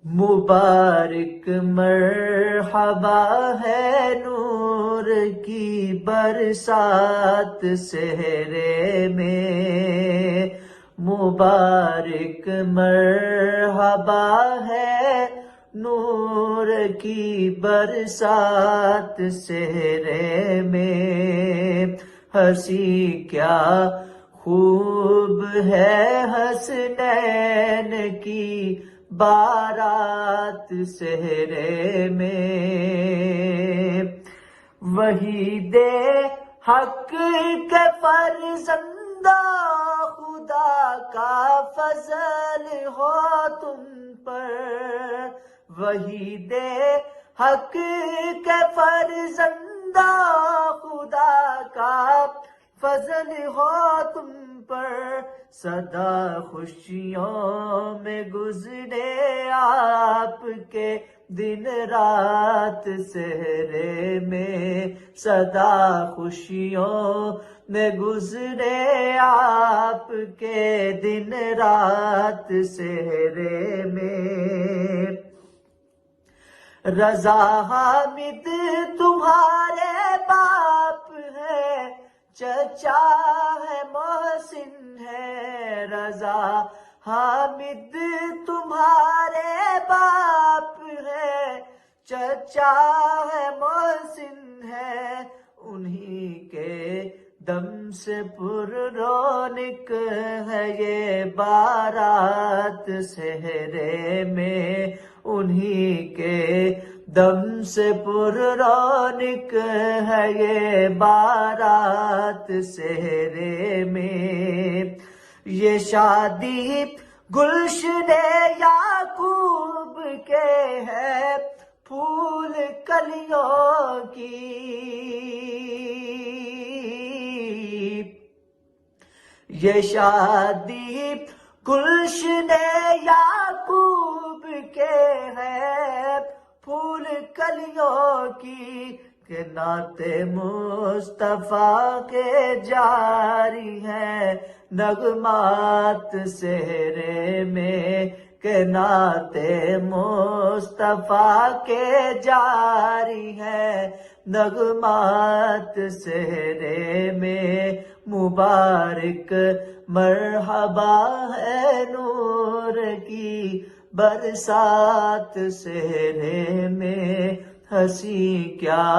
مبارک مرحبا ہے نور کی برسات سحرے میں، مبارک مرحبا ہے نور کی برسات سحرے میں، ہنسی کیا خوب ہے حسنین کی بارات سحرے میں، وحید حق کے فرزندہ خدا کا فضل ہو تم پر، وحید حق کے فرزندہ خدا کا فضل ہو تم پر، سدا خوشیوں میں گزرے آپ کے دن رات سحرے میں، سدا خوشیوں میں گزرے آپ کے دن رات سحرے میں، رضا حامد تمہارے باپ ہے، چچا ہے محسن ہے، رضا حامد تمہارے باپ ہے، چچا ہے محسن ہے، انہی کے دم سے پر رونق ہے یہ بارات سحرے میں، انہی کے دم سے پر رونق ہے یہ بارات سحرے میں، یہ شادی گلشن یعقوب کے ہے پھول کلیوں کی، یہ شادی گلشن یعقوب کے ہے پھول کلیوں کی، کہ نعت مصطفیٰ کے جاری ہیں نغمات سحرے میں، کہ نعت مصطفیٰ کے جاری ہیں نغمات سحرے میں، مبارک مرحبا ہے نور کی برسات سحرے میں، ہنسی کیا